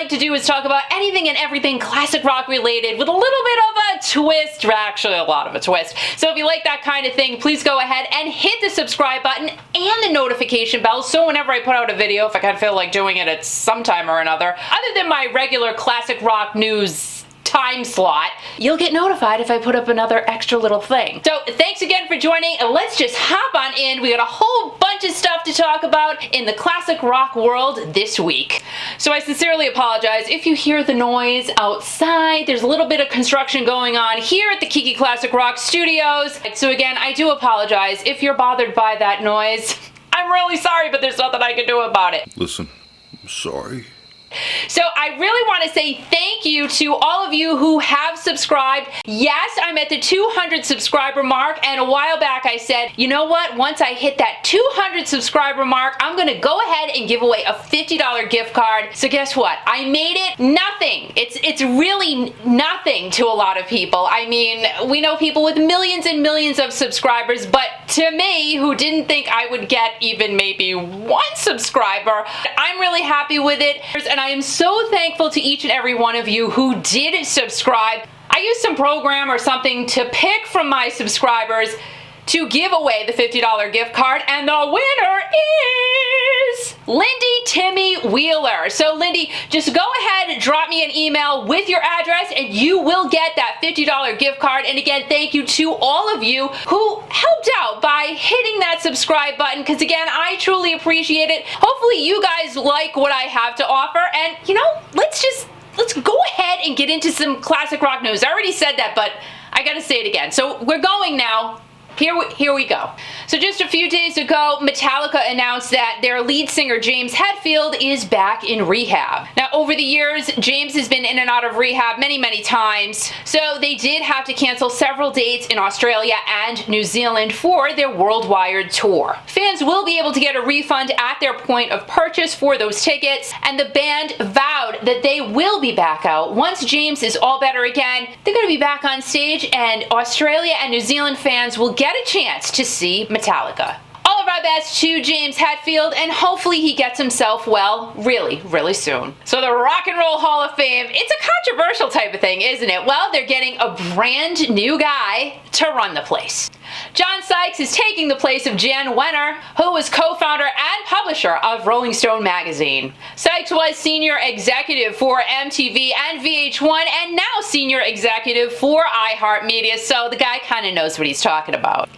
like to do is talk about anything and everything classic rock related with a little bit of a twist, or actually a lot of a twist. So if you like that kind of thing, please go ahead and hit the subscribe button and the notification bell, so whenever I put out a video, if I kind of feel like doing it at some time or another, other than my regular classic rock news time slot, you'll get notified if I put up another extra little thing. So thanks again for joining, and let's just hop on in. We got a whole bunch of stuff to talk about in the classic rock world this week. So I sincerely apologize if you hear the noise outside. There's a little bit of construction going on here at the Kiki Classic Rock Studios. So again, I do apologize if you're bothered by that noise. I'm really sorry, but there's nothing I can do about it. Listen, I'm sorry. So I really want to say thank you to all of you who have subscribed. Yes, I'm at the 200 subscriber mark, and a while back I said, you know what, once I hit that 200 subscriber mark, I'm going to go ahead and give away a $50 gift card. So guess what? I made it nothing. It's really nothing to a lot of people. I mean, we know people with millions and millions of subscribers, but to me, who didn't think I would get even maybe one subscriber, I'm really happy with it. And I am so thankful to each and every one of you who did subscribe. I used some program or something to pick from my subscribers to give away the $50 gift card, and the winner is Lindy Timmy Wheeler. So Lindy, just go ahead and drop me an email with your address and you will get that $50 gift card. And again, thank you to all of you who helped out by hitting that subscribe button, because again, I truly appreciate it. Hopefully you guys like what I have to offer, and you know, let's go ahead and get into some classic rock news. I already said that, but I gotta say it again. So we're going now. Here we go. So just a few days ago, Metallica announced that their lead singer James Hetfield is back in rehab. Now over the years, James has been in and out of rehab many times, so they did have to cancel several dates in Australia and New Zealand for their worldwide tour. Fans will be able to get a refund at their point of purchase for those tickets, and the band vowed that they will be back out once James is all better again. They're going to be back on stage, and Australia and New Zealand fans will get a chance to see Metallica. All of our best to James Hetfield, and hopefully he gets himself well really soon. So the Rock and Roll Hall of Fame, it's a controversial type of thing, isn't it? Well, they're getting a brand new guy to run the place. John Sykes is taking the place of Jan Wenner, who was co-founder and publisher of Rolling Stone magazine. Sykes was senior executive for MTV and VH1, and now senior executive for iHeartMedia, so the guy kind of knows what he's talking about.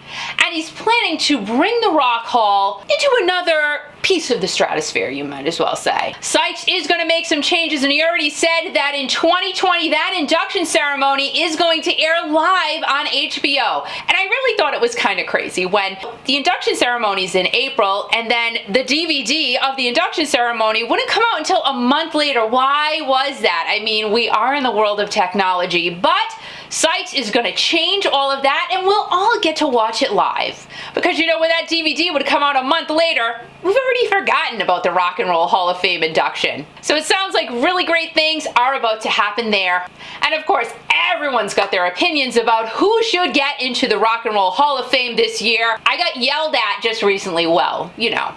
And he's planning to bring the Rock Hall into another piece of the stratosphere, you might as well say. Sykes is going to make some changes, and he already said that in 2020 that induction ceremony is going to air live on HBO. And I really thought it was kind of crazy when the induction ceremony is in April, and then the DVD of the induction ceremony wouldn't come out until a month later. Why was that? I mean, we are in the world of technology, but Sykes is going to change all of that, and we'll all get to watch it live. Because you know, when that DVD would come out a month later, we've already forgotten about the Rock and Roll Hall of Fame induction. So it sounds like really great things are about to happen there. And of course, everyone's got their opinions about who should get into the Rock and Roll Hall of Fame this year. I got yelled at just recently, well, you know,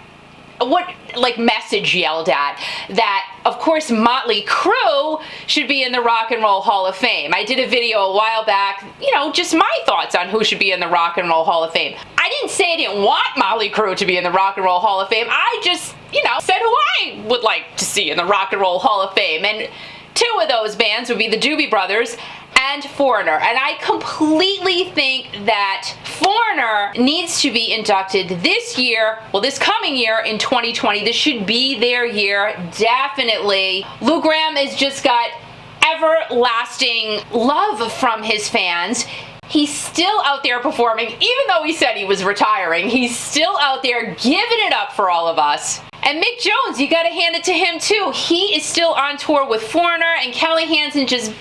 message yelled at that of course Motley Crue should be in the Rock and Roll Hall of Fame. I did a video a while back, you know, just my thoughts on who should be in the Rock and Roll Hall of Fame. I didn't say I didn't want Motley Crue to be in the Rock and Roll Hall of Fame. I just, you know, said who I would like to see in the Rock and Roll Hall of Fame, and two of those bands would be the Doobie Brothers and Foreigner. And I completely think that Foreigner needs to be inducted this year, well, this coming year in 2020. This should be their year, definitely. Lou Gramm has just got everlasting love from his fans. He's still out there performing, even though he said he was retiring. He's still out there giving it up for all of us. And Mick Jones, you gotta hand it to him too. He is still on tour with Foreigner, and Kelly Hansen just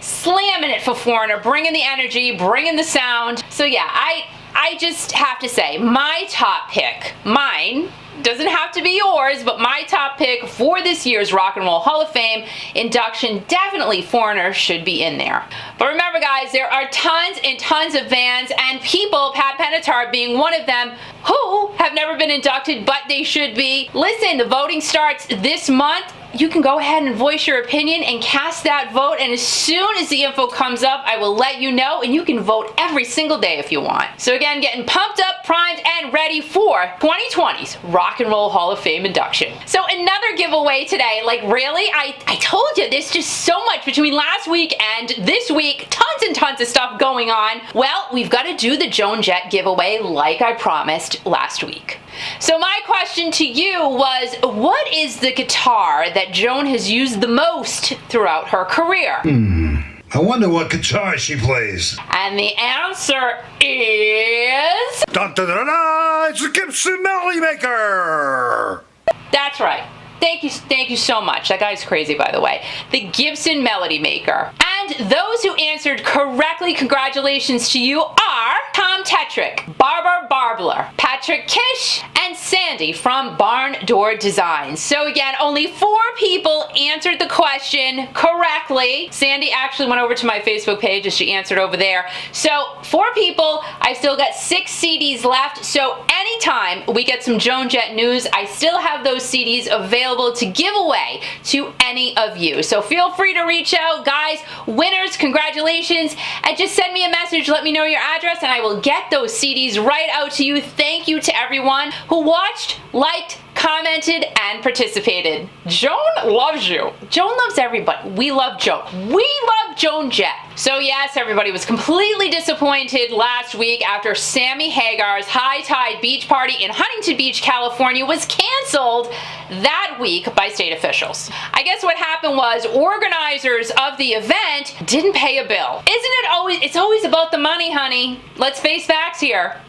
slamming it for Foreigner, bringing the energy, bringing the sound. So yeah, I just have to say, my top pick, mine, doesn't have to be yours, but my top pick for this year's Rock and Roll Hall of Fame induction, definitely Foreigner should be in there. But remember guys, there are tons and tons of bands and people, Pat Benatar being one of them, who have never been inducted, but they should be. Listen, the voting starts this month. you can go ahead and voice your opinion and cast that vote, and as soon as the info comes up, I will let you know, and you can vote every single day if you want. So again, getting pumped up, primed, and ready for 2020's Rock and Roll Hall of Fame induction. So another giveaway today. Like, really? I told you, there's just so much between last week and this week. Tons and tons of stuff going on. Well, we've got to do the Joan Jett giveaway like I promised last week. So my question to you was, what is the guitar that Joan has used the most throughout her career? I wonder what guitar she plays. And the answer is... Dun, dun, dun, dun, it's the Gibson Melody Maker! That's right. Thank you so much. That guy's crazy, by the way. The Gibson Melody Maker. And those who answered correctly, congratulations to you, are Tom Tetrick, Barbara Barbler, Patrick Kish, and Sandy from Barn Door Designs. So again, only 4 people answered the question correctly. Sandy actually went over to my Facebook page as she answered over there. So 4 people, I still got 6 CDs left. So anytime we get some Joan Jett news, I still have those CDs available to give away to any of you. So feel free to reach out, guys. Winners, congratulations, and just send me a message, let me know your address, and I will get those CDs right out to you. Thank you to everyone who watched, liked, commented, and participated. Joan loves you. Joan loves everybody. We love Joan. We love Joan Jett. So yes, everybody was completely disappointed last week after Sammy Hagar's High Tide Beach Party in Huntington Beach, California was canceled that week by state officials. I guess what happened was organizers of the event didn't pay a bill. Isn't it always, it's always about the money, honey. Let's face facts here.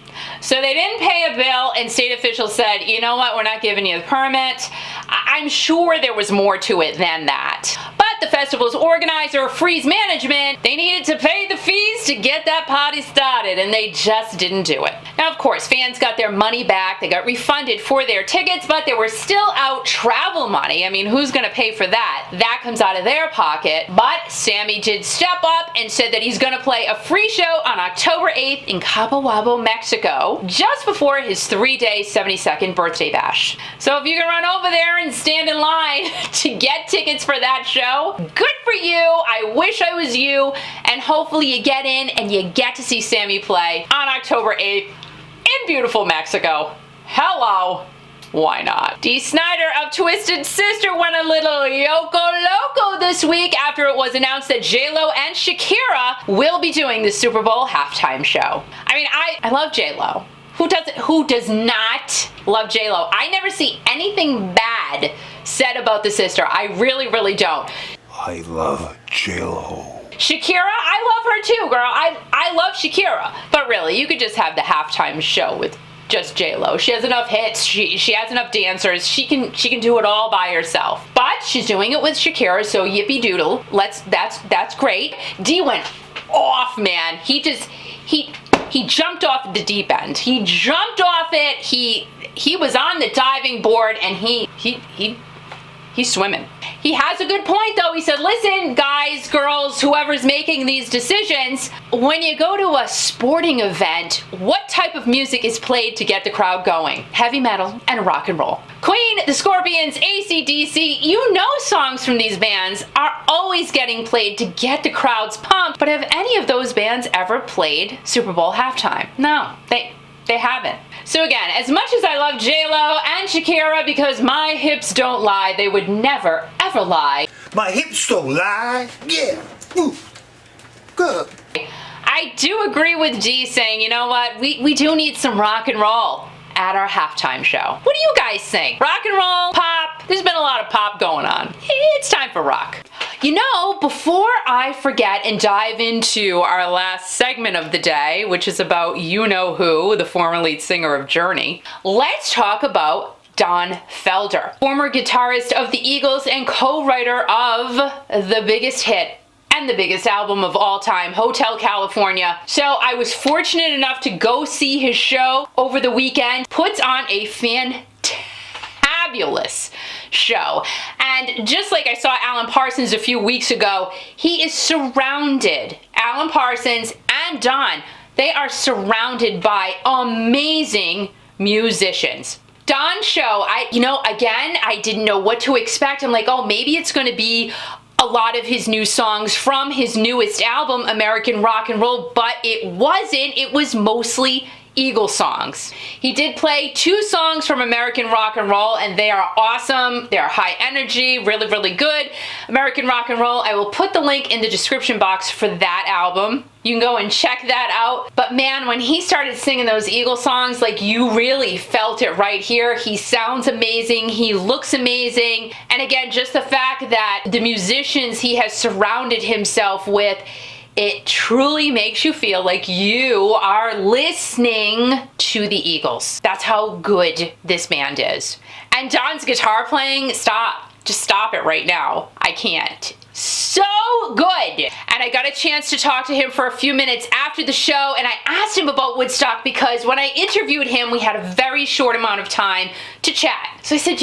So they didn't pay a bill, and state officials said, you know what, we're not giving you the permit. I'm sure there was more to it than that. But the festival's organizer, Freeze Management, they needed to pay the fees to get that party started, and they just didn't do it. Now, of course, fans got their money back. They got refunded for their tickets, but they were still out travel money. I mean, who's going to pay for that? That comes out of their pocket. But Sammy did step up and said that he's going to play a free show on October 8th in Cabo Wabo, Mexico, just before his 3-day 72nd birthday bash. So if you can run over there and stand in line to get tickets for that show, good for you. I wish I was you, and hopefully you get in and you get to see Sammy play on October 8th in beautiful Mexico. Hello. Why not? Dee Snider of Twisted Sister went a little Yoko Loco this week after it was announced that J-Lo and Shakira will be doing the Super Bowl halftime show. I mean, I love J-Lo. Who does not love J-Lo? I never see anything bad said about the sister. I really, really don't. I love J-Lo. Shakira, I love her too, girl. I love Shakira. But really, you could just have the halftime show with just J-Lo. She has enough hits. She has enough dancers. She can do it all by herself. But she's doing it with Shakira, so yippee doodle. That's great. Dee went off, man. He jumped off the deep end. He jumped off it. He was on the diving board, and he's swimming. He has a good point, though. He said, listen, guys, girls, whoever's making these decisions, when you go to a sporting event, what type of music is played to get the crowd going? Heavy metal and rock and roll. Queen, the Scorpions, AC/DC, you know songs from these bands are always getting played to get the crowds pumped, but have any of those bands ever played Super Bowl halftime? No, they haven't. So again, as much as I love J-Lo and Shakira, because my hips don't lie, they would never, ever lie. My hips don't lie. Yeah. Ooh. Good. I do agree with Dee saying, you know what, we do need some rock and roll at our halftime show. What do you guys think? Rock and roll, pop? There's been a lot of pop going on. It's time for rock. You know, before I forget and dive into our last segment of the day, which is about you-know-who, the former lead singer of Journey, let's talk about Don Felder, former guitarist of the Eagles and co-writer of the biggest hit and the biggest album of all time, Hotel California. So I was fortunate enough to go see his show over the weekend. Puts on a fabulous show. And just like I saw Alan Parsons a few weeks ago, he is surrounded, Alan Parsons and Don, they are surrounded by amazing musicians. Don's show, again, I didn't know what to expect. I'm like, oh, maybe it's going to be a lot of his new songs from his newest album, American Rock and Roll, but it wasn't. It was mostly Eagles songs. He did play 2 songs from American Rock and Roll, and they are awesome. They are high energy, really, really good. American Rock and Roll, I will put the link in the description box for that album. You can go and check that out. But man, when he started singing those Eagles songs, like, you really felt it right here. He sounds amazing. He looks amazing. And again, just the fact that the musicians he has surrounded himself with, it truly makes you feel like you are listening to the Eagles. That's how good this band is. And Don's guitar playing, stop. Just stop it right now. I can't. So good. And I got a chance to talk to him for a few minutes after the show, and I asked him about Woodstock because when I interviewed him, we had a very short amount of time to chat. So I said,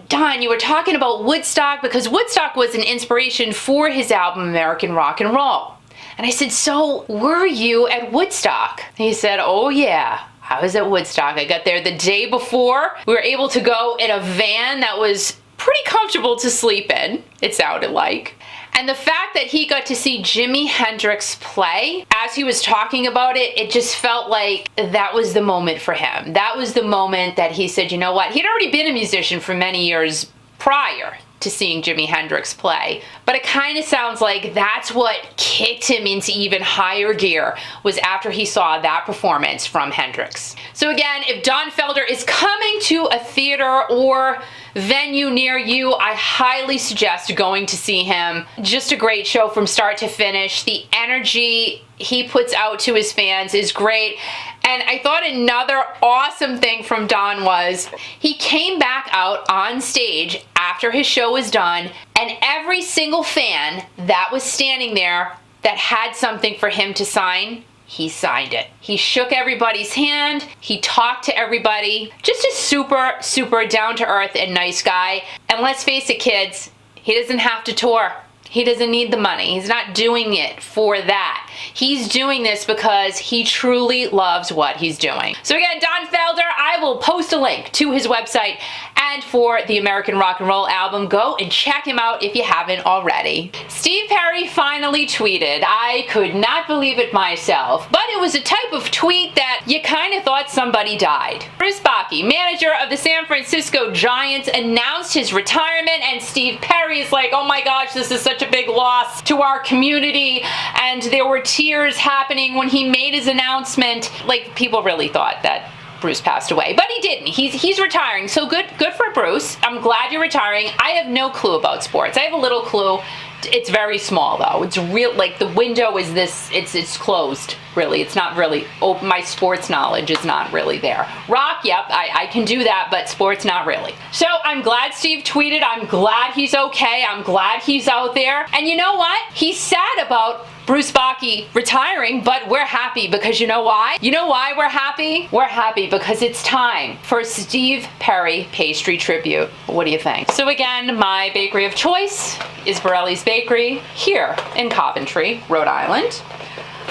Don, you were talking about Woodstock because Woodstock was an inspiration for his album, American Rock and Roll. And I said, so were you at Woodstock? And he said, oh yeah, I was at Woodstock. I got there the day before. We were able to go in a van that was pretty comfortable to sleep in, it sounded like. And the fact that he got to see Jimi Hendrix play, as he was talking about it, it just felt like that was the moment for him. That was the moment that he said, you know what? He'd already been a musician for many years prior to seeing Jimi Hendrix play, but it kind of sounds like that's what kicked him into even higher gear, was after he saw that performance from Hendrix. So again, if Don Felder is coming to a theater or venue near you, I highly suggest going to see him. Just a great show from start to finish. The energy he puts out to his fans is great. And I thought another awesome thing from Don was he came back out on stage after his show was done, and every single fan that was standing there that had something for him to sign, he signed it. He shook everybody's hand. He talked to everybody. Just a super, super down-to-earth and nice guy. And let's face it, kids, he doesn't have to tour. He doesn't need the money. He's not doing it for that. He's doing this because he truly loves what he's doing. So again, Don Felder, I will post a link to his website and for the American Rock and Roll album. Go and check him out if you haven't already. Steve Perry finally tweeted. I could not believe it myself, but it was a type of tweet that you kind of thought somebody died. Bruce Bakke, manager of the San Francisco Giants, announced his retirement, and Steve Perry is like, oh my gosh, this is such a big loss to our community, and there were tears happening when he made his announcement. Like, people really thought that Bruce passed away, but he didn't. He's retiring, so good for Bruce. I'm glad you're retiring. I have no clue about sports. I have a little clue. It's very small though. It's real, like the window is this, it's closed, really. It's not really, my sports knowledge is not really there. Rock, yep, I can do that, but sports, not really. So I'm glad Steve tweeted. I'm glad he's okay. I'm glad he's out there. And you know what? He's sad about Bruce Bakke retiring, but we're happy because you know why? You know why we're happy? We're happy because it's time for Steve Perry Pastry Tribute. What do you think? So again, my bakery of choice is Borelli's Bakery here in Coventry, Rhode Island.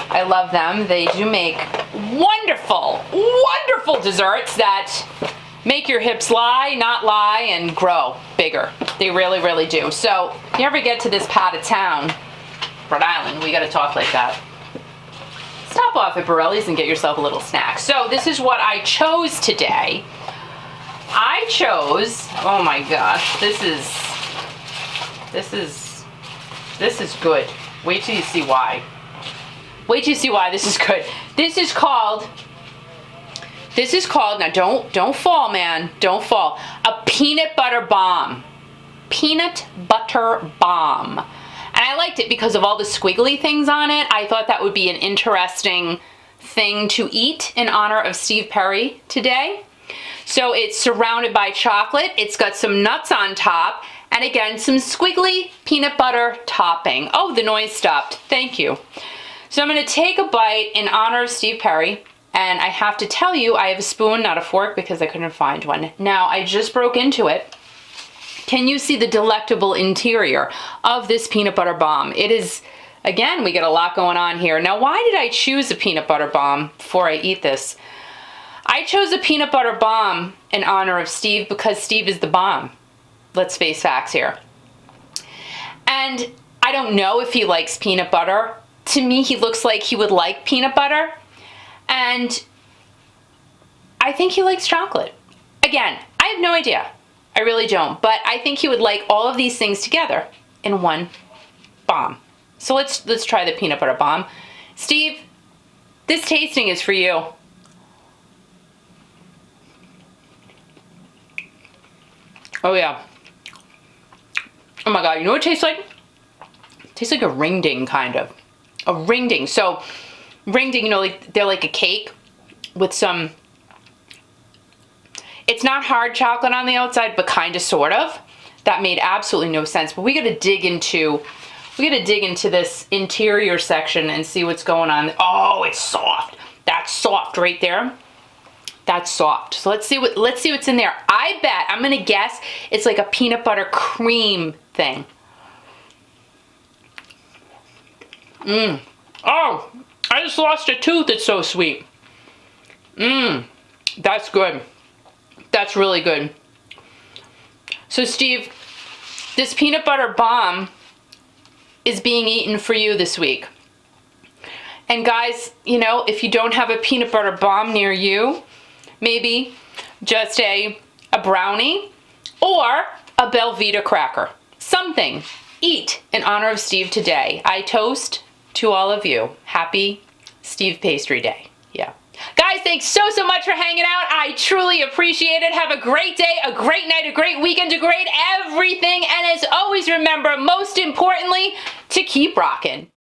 I love them. They do make wonderful, wonderful desserts that make your hips lie, not lie, and grow bigger. They really, really do. So if you ever get to this part of town, Rhode Island, we gotta talk like that. Stop off at Borelli's and get yourself a little snack. So this is what I chose today. I chose, oh my gosh, this is good. Wait till you see why. Wait till you see why this is good. This is called, now don't fall, man, don't fall. A peanut butter bomb. Peanut butter bomb. And I liked it because of all the squiggly things on it. I thought that would be an interesting thing to eat in honor of Steve Perry today. So it's surrounded by chocolate. It's got some nuts on top. And again, some squiggly peanut butter topping. Oh, the noise stopped. Thank you. So I'm going to take a bite in honor of Steve Perry. And I have to tell you, I have a spoon, not a fork, because I couldn't find one. Now, I just broke into it. Can you see the delectable interior of this peanut butter bomb? It is, again, we get a lot going on here. Now, why did I choose a peanut butter bomb before I eat this? I chose a peanut butter bomb in honor of Steve because Steve is the bomb. Let's face facts here. And I don't know if he likes peanut butter. To me, he looks like he would like peanut butter. And I think he likes chocolate. Again, I have no idea. I really don't. But I think he would like all of these things together in one bomb. So let's try the peanut butter bomb. Steve, this tasting is for you. Oh yeah. Oh my God, you know what it tastes like? It tastes like a ring ding, kind of. A ring ding. So, ring ding, you know, like they're like a cake with some, it's not hard chocolate on the outside, but kind of, sort of. That made absolutely no sense. But we gotta dig into this interior section and see what's going on. Oh, it's soft. That's soft right there. That's soft. So let's see what's in there. I bet, I'm gonna guess, it's like a peanut butter cream thing. Oh, I just lost a tooth. It's so sweet. That's good. That's really good. So Steve, this peanut butter bomb is being eaten for you this week. And guys, you know, if you don't have a peanut butter bomb near you, maybe just a brownie or a Belvita cracker. Something. Eat in honor of Steve today. I toast to all of you. Happy Steve Pastry Day. Yeah. Guys, thanks so much for hanging out. I truly appreciate it. Have a great day, a great night, a great weekend, a great everything. And as always, remember, most importantly, to keep rocking.